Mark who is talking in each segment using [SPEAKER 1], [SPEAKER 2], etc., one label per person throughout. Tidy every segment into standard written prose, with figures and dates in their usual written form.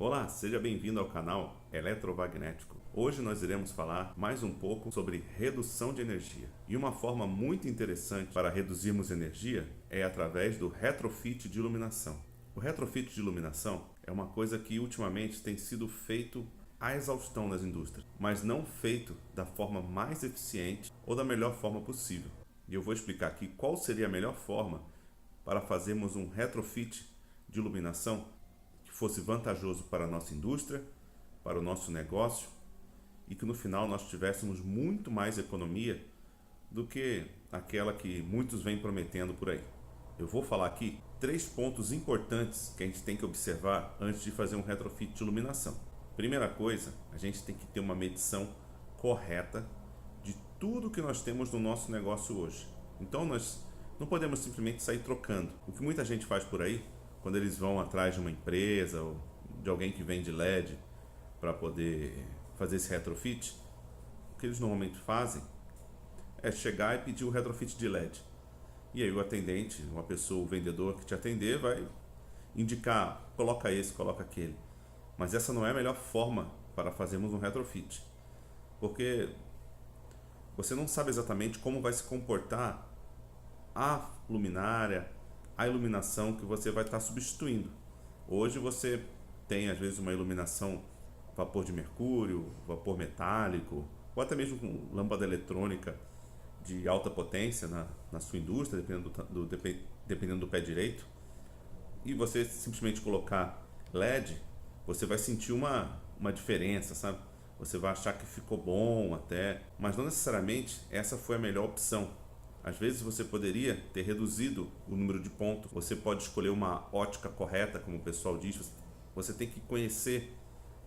[SPEAKER 1] Olá, seja bem-vindo ao canal Eletromagnético. Hoje nós iremos falar mais um pouco sobre redução de energia. E uma forma muito interessante para reduzirmos energia é através do retrofit de iluminação. O retrofit de iluminação é uma coisa que ultimamente tem sido feito à exaustão nas indústrias, mas não feito da forma mais eficiente ou da melhor forma possível. E eu vou explicar aqui qual seria a melhor forma para fazermos um retrofit de iluminação que fosse vantajoso para a nossa indústria, para o nosso negócio e que no final nós tivéssemos muito mais economia do que aquela que muitos vêm prometendo por aí. Eu vou falar aqui 3 pontos importantes que a gente tem que observar antes de fazer um retrofit de iluminação. Primeira coisa, a gente tem que ter uma medição correta de tudo que nós temos no nosso negócio hoje. Então nós não podemos simplesmente sair trocando. O que muita gente faz por aí, quando eles vão atrás de uma empresa ou de alguém que vende LED para poder fazer esse retrofit, o que eles normalmente fazem é chegar e pedir o retrofit de LED. E aí o atendente, uma pessoa, o vendedor que te atender vai indicar, coloca esse, coloca aquele. Mas essa não é a melhor forma para fazermos um retrofit, porque você não sabe exatamente como vai se comportar a luminária, a iluminação que você vai estar substituindo. Hoje você tem às vezes uma iluminação vapor de mercúrio, vapor metálico, ou até mesmo com lâmpada eletrônica de alta potência na sua indústria, dependendo do pé direito. E você simplesmente colocar LED, você vai sentir uma diferença, sabe? Você vai achar que ficou bom até, mas não necessariamente essa foi a melhor opção. Às vezes você poderia ter reduzido o número de pontos, você pode escolher uma ótica correta, como o pessoal diz, você tem que conhecer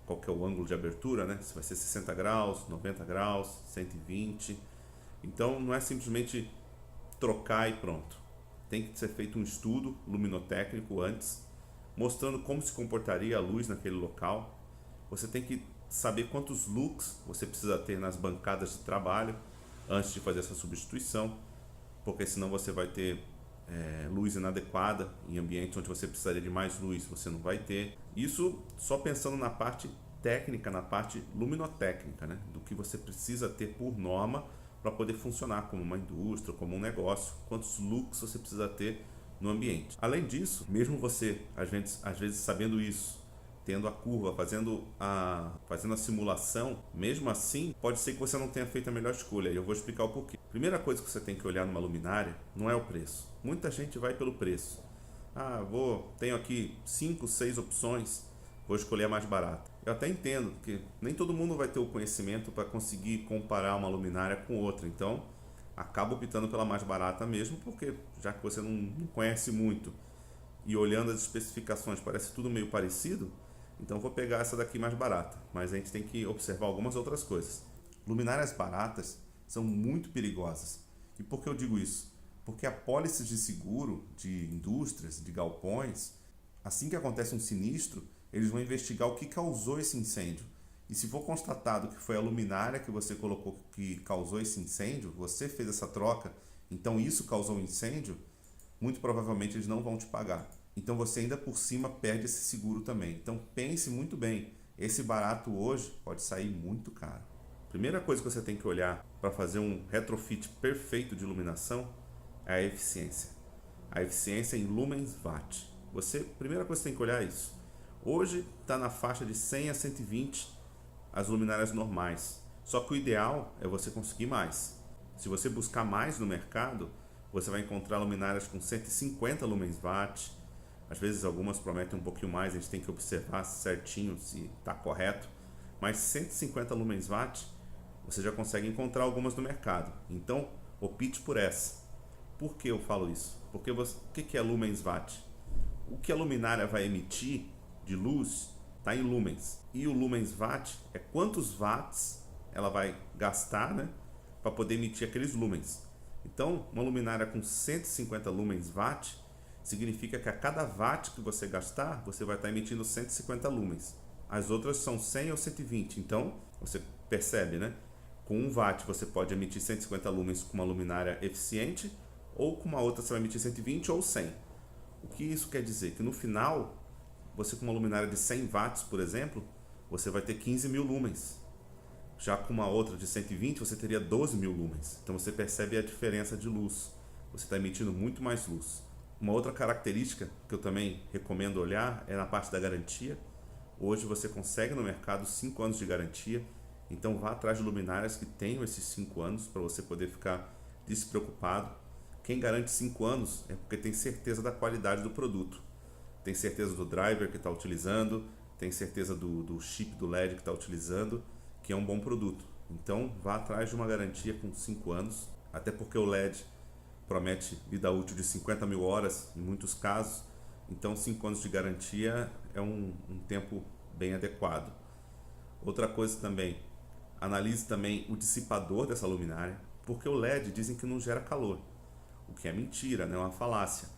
[SPEAKER 1] qual que é o ângulo de abertura, né? Se vai ser 60 graus, 90 graus, 120. Então não é simplesmente trocar e pronto. Tem que ser feito um estudo luminotécnico antes, mostrando como se comportaria a luz naquele local. Você tem que saber quantos lux você precisa ter nas bancadas de trabalho antes de fazer essa substituição, porque senão você vai ter luz inadequada em ambientes onde você precisaria de mais luz, você não vai ter. Isso só pensando na parte técnica, na parte luminotécnica, né? Do que você precisa ter por norma para poder funcionar como uma indústria, como um negócio, quantos lux você precisa ter no ambiente. Além disso, mesmo você, às vezes sabendo isso, tendo a curva, fazendo a simulação, mesmo assim, pode ser que você não tenha feito a melhor escolha, e eu vou explicar o porquê. Primeira coisa que você tem que olhar numa luminária não é o preço. Muita gente vai pelo preço. Tenho aqui 5, 6 opções, vou escolher a mais barata. Eu até entendo que nem todo mundo vai ter o conhecimento para conseguir comparar uma luminária com outra, então acaba optando pela mais barata mesmo, porque já que você não conhece muito e olhando as especificações parece tudo meio parecido, então vou pegar essa daqui mais barata, mas a gente tem que observar algumas outras coisas. Luminárias baratas são muito perigosas. E por que eu digo isso? Porque apólices de seguro de indústrias, de galpões, assim que acontece um sinistro, eles vão investigar o que causou esse incêndio. E se for constatado que foi a luminária que você colocou que causou esse incêndio, você fez essa troca, então isso causou um incêndio, muito provavelmente eles não vão te pagar. Então você ainda por cima perde esse seguro também. Então pense muito bem, esse barato hoje pode sair muito caro. Primeira coisa que você tem que olhar para fazer um retrofit perfeito de iluminação é a eficiência. A eficiência em lumens watt. Primeira coisa que você tem que olhar é isso. Hoje está na faixa de 100 a 120 as luminárias normais. Só que o ideal é você conseguir mais. Se você buscar mais no mercado, você vai encontrar luminárias com 150 lumens watt. Às vezes algumas prometem um pouquinho mais, a gente tem que observar certinho se está correto. Mas 150 lumens watt você já consegue encontrar algumas no mercado. Então opte por essa. Por que eu falo isso? Porque o que é lumens watt? O que a luminária vai emitir de luz está em lumens. E o lumens watt é quantos watts ela vai gastar, né, para poder emitir aqueles lumens. Então, uma luminária com 150 lumens watt significa que a cada watt que você gastar, você vai estar emitindo 150 lumens. As outras são 100 ou 120. Então, você percebe, né? Com 1 watt você pode emitir 150 lumens com uma luminária eficiente, ou com uma outra você vai emitir 120 ou 100. O que isso quer dizer? Que no final você com uma luminária de 100 watts, por exemplo, você vai ter 15.000 lumens. Já com uma outra de 120, você teria 12.000 lumens. Então você percebe a diferença de luz. Você está emitindo muito mais luz. Uma outra característica que eu também recomendo olhar é na parte da garantia. Hoje você consegue no mercado 5 anos de garantia. Então vá atrás de luminárias que tenham esses 5 anos para você poder ficar despreocupado. Quem garante 5 anos é porque tem certeza da qualidade do produto. Tem certeza do driver que está utilizando, tem certeza do chip do LED que está utilizando, que é um bom produto. Então vá atrás de uma garantia com 5 anos, até porque o LED promete vida útil de 50.000 horas em muitos casos. Então 5 anos de garantia é um tempo bem adequado. Outra coisa também, analise também o dissipador dessa luminária, porque o LED dizem que não gera calor, o que é mentira, né? É uma falácia.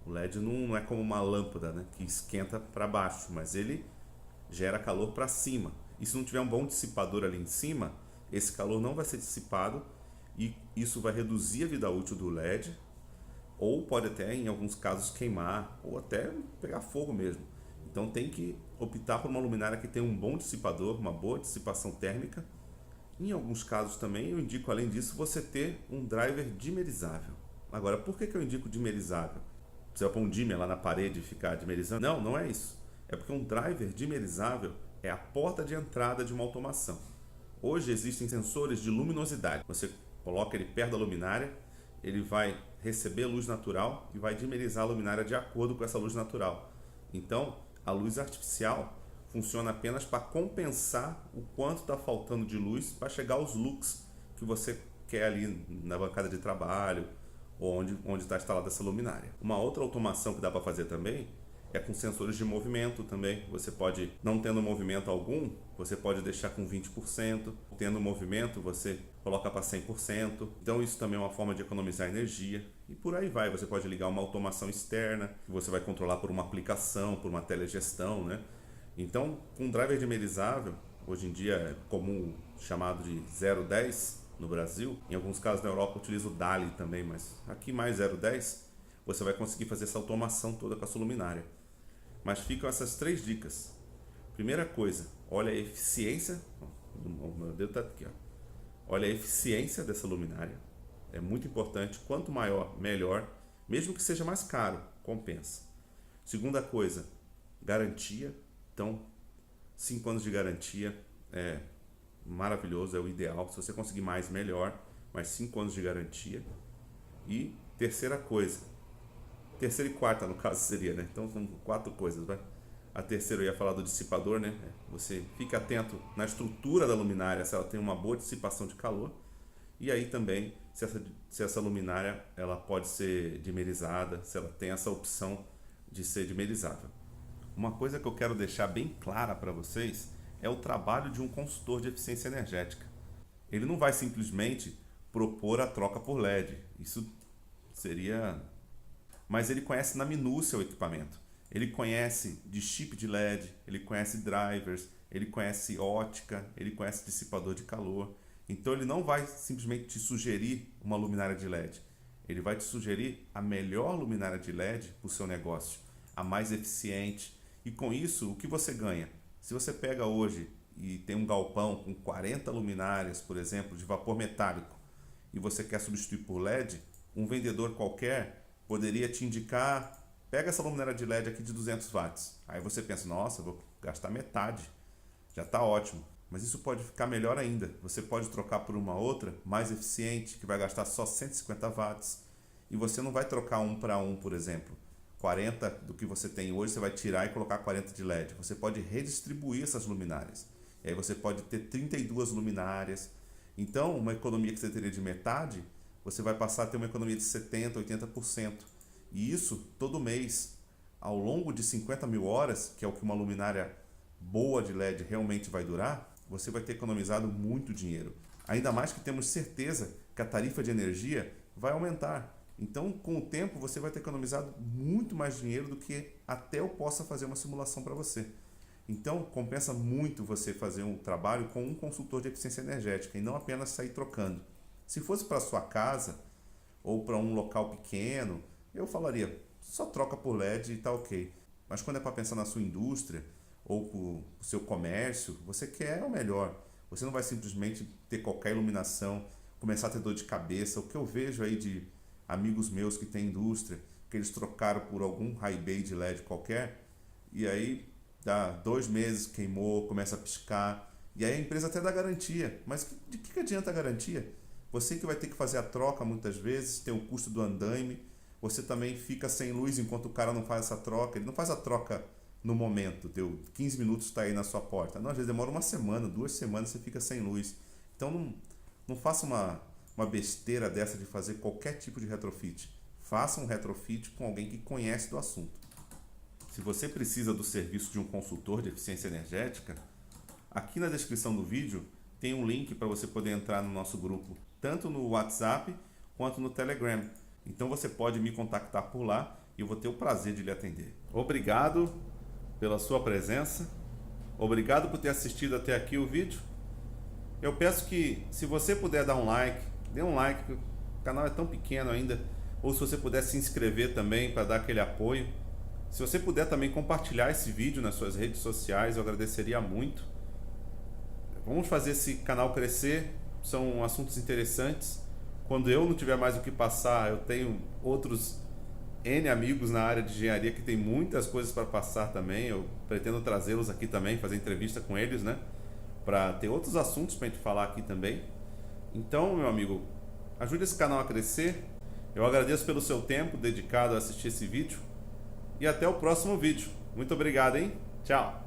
[SPEAKER 1] O LED não é como uma lâmpada, né, que esquenta para baixo, mas ele gera calor para cima. E se não tiver um bom dissipador ali em cima, esse calor não vai ser dissipado e isso vai reduzir a vida útil do LED, ou pode até, em alguns casos, queimar, ou até pegar fogo mesmo. Então tem que optar por uma luminária que tenha um bom dissipador, uma boa dissipação térmica. Em alguns casos também eu indico, além disso, você ter um driver dimerizável. Agora, por que eu indico dimerizável? Você vai pôr um dimmer lá na parede e ficar dimerizando? Não, não é isso. É porque um driver dimerizável é a porta de entrada de uma automação. Hoje existem sensores de luminosidade. Você coloca ele perto da luminária, ele vai receber luz natural e vai dimerizar a luminária de acordo com essa luz natural. Então, a luz artificial funciona apenas para compensar o quanto está faltando de luz para chegar aos lux que você quer ali na bancada de trabalho ou onde está instalada essa luminária. Uma outra automação que dá para fazer também é com sensores de movimento também. Você pode, não tendo movimento algum, você pode deixar com 20%. Tendo movimento, você coloca para 100%. Então isso também é uma forma de economizar energia. E por aí vai. Você pode ligar uma automação externa, que você vai controlar por uma aplicação, por uma telegestão, né? Então, com driver dimerizável, hoje em dia é comum chamado de 010 no Brasil. Em alguns casos na Europa utiliza o DALI também, mas aqui mais 010, você vai conseguir fazer essa automação toda com a sua luminária. Mas ficam essas 3 dicas. Primeira coisa, olha a eficiência. O meu dedo está aqui, ó. Olha a eficiência dessa luminária. É muito importante. Quanto maior, melhor. Mesmo que seja mais caro, compensa. Segunda coisa, garantia. Então, 5 anos de garantia é maravilhoso, é o ideal. Se você conseguir mais, melhor. Mas 5 anos de garantia. E terceira coisa, terceira e quarta no caso seria, né? Então são 4 coisas, vai. A terceira eu ia falar do dissipador, né? Você fica atento na estrutura da luminária, se ela tem uma boa dissipação de calor. E aí também, se essa luminária ela pode ser dimerizada, se ela tem essa opção de ser dimerizável. Uma coisa que eu quero deixar bem clara para vocês é o trabalho de um consultor de eficiência energética. Ele não vai simplesmente propor a troca por LED. Isso seria... Mas ele conhece na minúcia o equipamento. Ele conhece de chip de LED, ele conhece drivers, ele conhece ótica, ele conhece dissipador de calor. Então ele não vai simplesmente te sugerir uma luminária de LED. Ele vai te sugerir a melhor luminária de LED para o seu negócio, a mais eficiente. E com isso, o que você ganha? Se você pega hoje e tem um galpão com 40 luminárias, por exemplo, de vapor metálico, e você quer substituir por LED, um vendedor qualquer poderia te indicar, pega essa luminária de LED aqui de 200 watts. Aí você pensa, nossa, vou gastar metade, já está ótimo. Mas isso pode ficar melhor ainda. Você pode trocar por uma outra mais eficiente, que vai gastar só 150 watts. E você não vai trocar 1 para 1, por exemplo. 40 do que você tem hoje, você vai tirar e colocar 40 de LED. Você pode redistribuir essas luminárias. E aí você pode ter 32 luminárias. Então, uma economia que você teria de metade, você vai passar a ter uma economia de 70%, 80%. E isso todo mês, ao longo de 50.000 horas, que é o que uma luminária boa de LED realmente vai durar, você vai ter economizado muito dinheiro. Ainda mais que temos certeza que a tarifa de energia vai aumentar. Então, com o tempo, você vai ter economizado muito mais dinheiro do que até eu possa fazer uma simulação para você. Então, compensa muito você fazer um trabalho com um consultor de eficiência energética e não apenas sair trocando. Se fosse para sua casa ou para um local pequeno, eu falaria, só troca por LED e tá ok. Mas quando é para pensar na sua indústria ou para o seu comércio, você quer o melhor. Você não vai simplesmente ter qualquer iluminação, começar a ter dor de cabeça. O que eu vejo aí de amigos meus que têm indústria, que eles trocaram por algum high bay de LED qualquer, e aí dá 2 meses, queimou, começa a piscar, e aí a empresa até dá garantia. Mas de que adianta a garantia? Você que vai ter que fazer a troca muitas vezes, tem o custo do andaime, você também fica sem luz enquanto o cara não faz essa troca. Ele não faz a troca no momento, deu 15 minutos, está aí na sua porta. Não, às vezes demora 1 semana, 2 semanas, você fica sem luz. Então não faça uma besteira dessa de fazer qualquer tipo de retrofit. Faça um retrofit com alguém que conhece do assunto. Se você precisa do serviço de um consultor de eficiência energética, aqui na descrição do vídeo tem um link para você poder entrar no nosso grupo, tanto no WhatsApp quanto no Telegram. Então você pode me contactar por lá e eu vou ter o prazer de lhe atender. Obrigado pela sua presença. Obrigado por ter assistido até aqui o vídeo. Eu peço que, se você puder dar um like, dê um like, porque o canal é tão pequeno ainda. Ou se você puder se inscrever também para dar aquele apoio. Se você puder também compartilhar esse vídeo nas suas redes sociais, eu agradeceria muito. Vamos fazer esse canal crescer, são assuntos interessantes. Quando eu não tiver mais o que passar, eu tenho outros N amigos na área de engenharia que tem muitas coisas para passar também. Eu pretendo trazê-los aqui também, fazer entrevista com eles, né? Para ter outros assuntos para a gente falar aqui também. Então, meu amigo, ajude esse canal a crescer. Eu agradeço pelo seu tempo dedicado a assistir esse vídeo. E até o próximo vídeo. Muito obrigado, hein? Tchau!